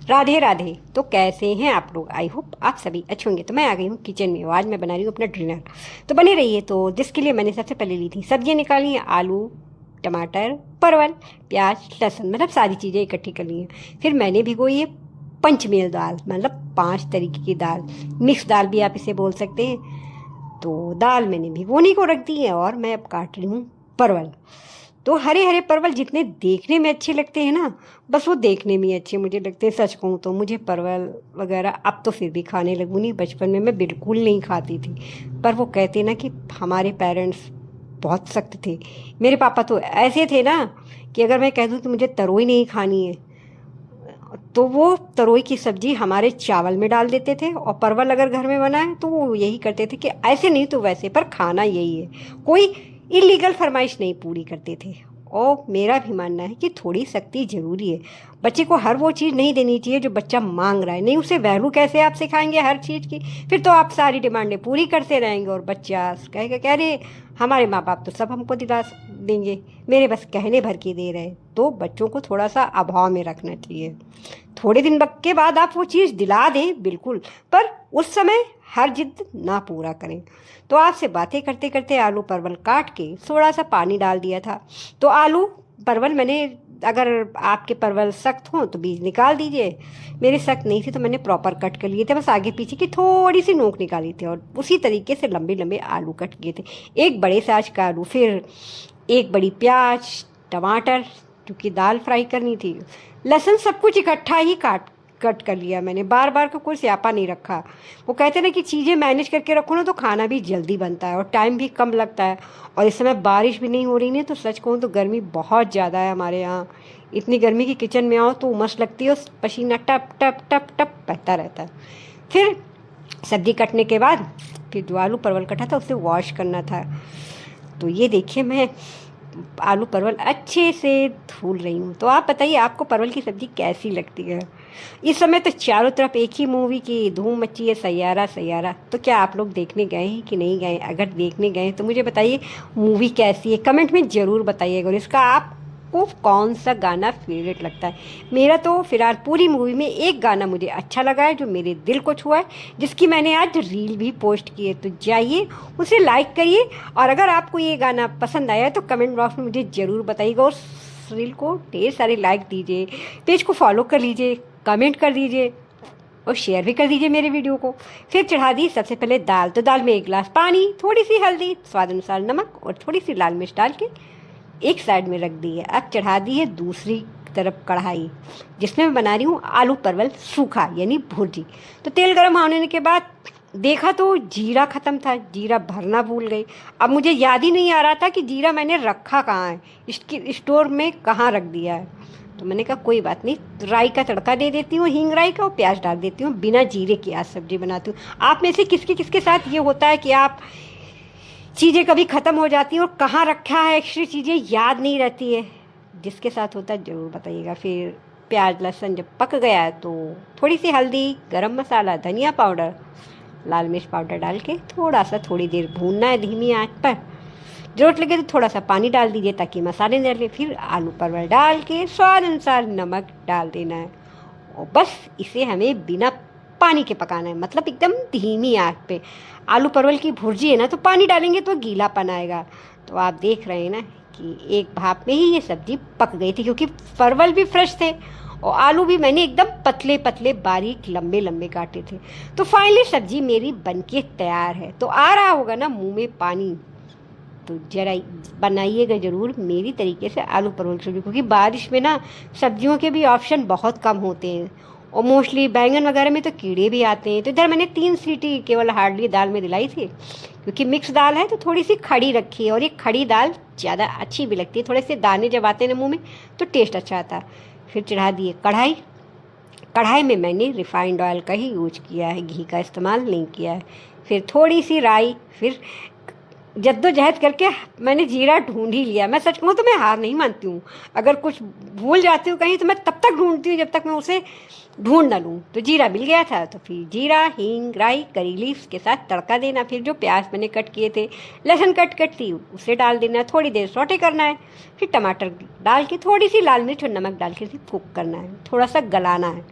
राधे राधे। तो कैसे हैं आप लोग? आई होप आप सभी अच्छे होंगे। तो मैं आ गई हूँ किचन में। आज मैं बना रही हूँ अपना डिनर। तो बने रहिए। तो जिसके लिए मैंने सबसे पहले ली थी सब्जियाँ निकाली हैं, आलू, टमाटर, परवल, प्याज, लहसुन, मतलब सारी चीज़ें इकट्ठी कर ली हैं। फिर मैंने भिगोई है पंचमेल दाल, मतलब 5 तरीके की दाल, मिक्स दाल भी आप इसे बोल सकते हैं। तो दाल मैंने भिगोने को रख दी है और मैं अब काट रही हूँ परवल। तो हरे हरे परवल जितने देखने में अच्छे लगते हैं ना, बस वो देखने में ही अच्छे मुझे लगते हैं। सच कहूँ तो मुझे परवल वगैरह अब तो फिर भी खाने लगूँ, नहीं बचपन में मैं बिल्कुल नहीं खाती थी। पर वो कहते ना कि हमारे पेरेंट्स बहुत सख्त थे। मेरे पापा तो ऐसे थे ना कि अगर मैं कह दूँ कि मुझे तरोई नहीं खानी है, तो वो तरोई की सब्जी हमारे चावल में डाल देते थे। और परवल अगर घर में बना है तो वो यही करते थे कि ऐसे नहीं तो वैसे, पर खाना यही है। कोई इलीगल फरमाइश नहीं पूरी करते थे। और मेरा भी मानना है कि थोड़ी सख्ती जरूरी है। बच्चे को हर वो चीज़ नहीं देनी चाहिए जो बच्चा मांग रहा है। नहीं, उसे वैल्यू कैसे आप सिखाएंगे हर चीज़ की? फिर तो आप सारी डिमांडें पूरी करते रहेंगे और बच्चा कहेगा कह रहे हमारे माँ बाप तो सब हमको दिला देंगे, मेरे बस कहने भर के दे रहे। तो बच्चों को थोड़ा सा अभाव में रखना चाहिए। थोड़े दिन के बाद आप वो चीज़ दिला दें बिल्कुल, पर उस समय हर जिद ना पूरा करें। तो आपसे बातें करते करते आलू परवल काट के थोड़ा सा पानी डाल दिया था। तो आलू परवल मैंने, अगर आपके परवल सख्त हों तो बीज निकाल दीजिए। मेरे सख्त नहीं थे तो मैंने प्रॉपर कट कर लिए थे, बस आगे पीछे की थोड़ी सी नोक निकाली थी और उसी तरीके से लंबे लंबे आलू कट किए थे। एक बड़े साइज का आलू, फिर एक बड़ी प्याज, टमाटर, क्योंकि दाल फ्राई करनी थी, लहसुन, सब कुछ इकट्ठा ही काट कट कर लिया मैंने। बार बार का कोई स्यापा नहीं रखा। वो कहते हैं ना कि चीज़ें मैनेज करके रखो ना तो खाना भी जल्दी बनता है और टाइम भी कम लगता है। और इस समय बारिश भी नहीं हो रही, नहीं तो सच कहूँ तो गर्मी बहुत ज़्यादा है हमारे यहाँ। इतनी गर्मी की किचन में आओ तो उमस लगती है, पसीना टप टप टप टप बहता रहता है। फिर सब्जी कटने के बाद फिर जो आलू परवल कटा था उसे वॉश करना था। तो ये देखिए मैं आलू परवल अच्छे से धुल रही हूँ। तो आप बताइए आपको परवल की सब्ज़ी कैसी लगती है? इस समय तो चारों तरफ एक ही मूवी की धूम मची है, सैयारा सैयारा। तो क्या आप लोग देखने गए हैं कि नहीं गए? अगर देखने गए हैं तो मुझे बताइए मूवी कैसी है, कमेंट में ज़रूर बताइएगा। और इसका आपको कौन सा गाना फेवरेट लगता है? मेरा तो फिलहाल पूरी मूवी में एक गाना मुझे अच्छा लगा है जो मेरे दिल को छुआ है, जिसकी मैंने आज रील भी पोस्ट की है। तो जाइए उसे लाइक करिए। और अगर आपको ये गाना पसंद आया है तो कमेंट बॉक्स में मुझे ज़रूर बताइएगा। और रील को ढेर सारे लाइक दीजिए, पेज को फॉलो कर लीजिए, कमेंट कर दीजिए और शेयर भी कर दीजिए मेरे वीडियो को। फिर चढ़ा दी सबसे पहले दाल। तो दाल में 1 गिलास पानी, थोड़ी सी हल्दी, स्वाद अनुसार नमक और थोड़ी सी लाल मिर्च डाल के एक साइड में रख दी है। अब चढ़ा दी है दूसरी तरफ कढ़ाई, जिसमें मैं बना रही हूँ आलू परवल सूखा यानी भुर्जी। तो तेल गर्म होने के बाद देखा तो जीरा ख़त्म था, जीरा भरना भूल गई। अब मुझे याद ही नहीं आ रहा था कि जीरा मैंने रखा कहाँ है, इसकी स्टोर में कहाँ रख दिया है। तो मैंने कहा कोई बात नहीं, राई का तड़का दे देती हूँ, हींग राई का, और प्याज डाल देती हूँ। बिना जीरे की आज सब्जी बनाती हूँ। आप में से किसके किसके साथ ये होता है कि आप चीज़ें कभी ख़त्म हो जाती हैं और कहाँ रखा है एक्स्ट्रा चीज़ें याद नहीं रहती है? जिसके साथ होता है ज़रूर बताइएगा। फिर प्याज लहसुन जब पक गया है तो थोड़ी सी हल्दी, गरम मसाला, धनिया पाउडर, लाल मिर्च पाउडर डाल के थोड़ा सा थोड़ी देर भूनना है धीमी आंच पर। ज़रूरत लगे तो थोड़ा सा पानी डाल दीजिए ताकि मसाले डले। फिर आलू परवल डाल के स्वाद अनुसार नमक डाल देना है और बस इसे हमें बिना पानी के पकाना है, मतलब एकदम धीमी आंच पे। आलू परवल की भुर्जी है ना, तो पानी डालेंगे तो गीलापन आएगा। तो आप देख रहे हैं ना कि एक भाप में ही ये सब्ज़ी पक गई थी, क्योंकि परवल भी फ्रेश थे और आलू भी मैंने एकदम पतले पतले बारीक लंबे लंबे काटे थे। तो फाइनली सब्ज़ी मेरी बनके तैयार है। तो आ रहा होगा ना मुंह में पानी? तो जरा बनाइएगा ज़रूर मेरी तरीके से आलू परवल सब्जी, क्योंकि बारिश में ना सब्जियों के भी ऑप्शन बहुत कम होते हैं और मोस्टली बैंगन वगैरह में तो कीड़े भी आते हैं। तो इधर मैंने 3 सीटी केवल हार्डली दाल में दिलाई थी, क्योंकि मिक्स दाल है तो थोड़ी सी खड़ी रखी है और ये खड़ी दाल ज़्यादा अच्छी भी लगती है। थोड़े से दाने जब आते हैं ना मुँह में तो टेस्ट अच्छा आता है। फिर चढ़ा दिए कढ़ाई। कढ़ाई में मैंने रिफाइंड ऑयल का ही यूज किया है, घी का इस्तेमाल नहीं किया है। फिर थोड़ी सी राई, फिर जद्दोजहद करके मैंने जीरा ढूंढ ही लिया। मैं सच कहूँ तो मैं हार नहीं मानती हूँ। अगर कुछ भूल जाती हूँ कहीं तो मैं तब तक ढूंढती हूँ जब तक मैं उसे ढूंढ ना लूँ। तो जीरा मिल गया था तो फिर जीरा, हींग, राई, करी लीव्स के साथ तड़का देना। फिर जो प्याज मैंने कट किए थे, लहसुन कट थी, उसे डाल देना। थोड़ी देर सौटे करना है। फिर टमाटर डाल के थोड़ी सी लाल मिर्च और नमक डाल के कुक करना है, थोड़ा सा गलाना है।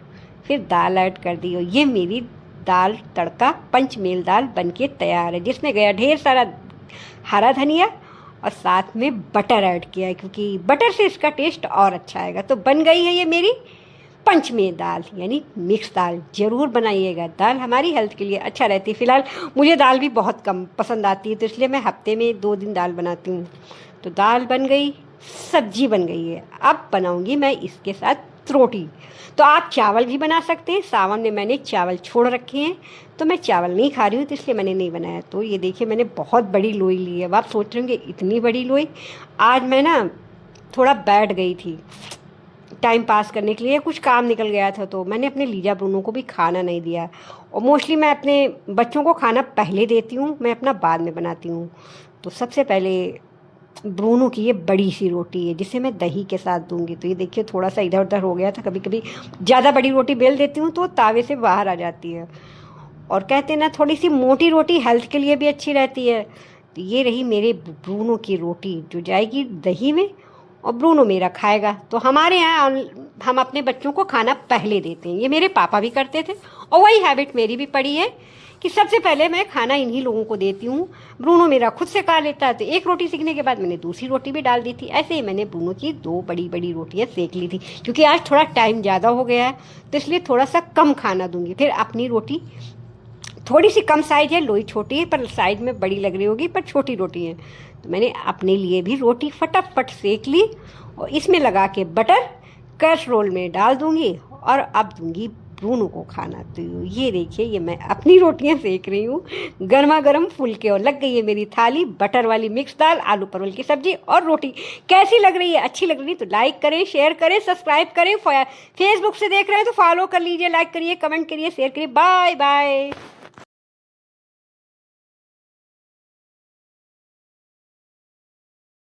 फिर दाल ऐड कर दी और ये मेरी दाल तड़का पंचमेल दाल बनके तैयार है, जिसमें गया ढेर सारा हरा धनिया और साथ में बटर ऐड किया है, क्योंकि बटर से इसका टेस्ट और अच्छा आएगा। तो बन गई है ये मेरी पंचमेल दाल यानी मिक्स दाल। ज़रूर बनाइएगा, दाल हमारी हेल्थ के लिए अच्छा रहती है। फ़िलहाल मुझे दाल भी बहुत कम पसंद आती है, तो इसलिए मैं हफ्ते में 2 दिन दाल बनाती हूँ। तो दाल बन गई, सब्जी बन गई है। अब बनाऊँगी मैं इसके साथ रोटी। तो आप चावल भी बना सकते हैं, सावन में मैंने चावल छोड़ रखे हैं, तो मैं चावल नहीं खा रही हूँ, तो इसलिए मैंने नहीं बनाया। तो ये देखिए मैंने बहुत बड़ी लोई ली है। अब आप सोच रहे होंगे इतनी बड़ी लोई। आज मैं ना थोड़ा बैठ गई थी टाइम पास करने के लिए, कुछ काम निकल गया था, तो मैंने अपने लीजा ब्रूनो को भी खाना नहीं दिया। और मोस्टली मैं अपने बच्चों को खाना पहले देती हूँ, मैं अपना बाद में बनाती हूँ। तो सबसे पहले ब्रूनो की ये बड़ी सी रोटी है, जिसे मैं दही के साथ दूंगी। तो ये देखिए थोड़ा सा इधर उधर हो गया था, कभी कभी ज़्यादा बड़ी रोटी बेल देती हूँ तो तावे से बाहर आ जाती है। और कहते हैं ना, थोड़ी सी मोटी रोटी हेल्थ के लिए भी अच्छी रहती है। तो ये रही मेरे ब्रूनो की रोटी, जो जाएगी दही में और ब्रूनो मेरा खाएगा। तो हमारे यहाँ हम अपने बच्चों को खाना पहले देते हैं, ये मेरे पापा भी करते थे और वही हैबिट मेरी भी पड़ी है कि सबसे पहले मैं खाना इन्हीं लोगों को देती हूँ। ब्रूनो मेरा खुद से खा लेता है, तो एक रोटी सीखने के बाद मैंने दूसरी रोटी भी डाल दी थी। ऐसे ही मैंने ब्रूनो की 2 बड़ी बड़ी रोटियाँ सेक ली थी, क्योंकि आज थोड़ा टाइम ज़्यादा हो गया है, तो इसलिए थोड़ा सा कम खाना दूंगी। फिर अपनी रोटी थोड़ी सी कम साइज है, लोई छोटी है, पर साइज में बड़ी लग रही होगी, पर छोटी रोटी है। तो मैंने अपने लिए भी रोटी फटाफट सेक ली और इसमें लगा के बटर कैसरोल में डाल दूंगी और अब दूंगी ब्रूनो को खाना। तो ये देखिए, ये मैं अपनी रोटियां सेक रही हूँ, गर्मा गर्म फुलके, और लग गई है मेरी थाली बटर वाली मिक्स दाल, आलू परवल की सब्जी और रोटी। कैसी लग रही है? अच्छी लग रही है तो लाइक करें, शेयर करें, सब्सक्राइब करें। फेसबुक से देख रहे हैं तो फॉलो कर लीजिए, लाइक करिए, कमेंट करिए, शेयर करिए। Bye bye.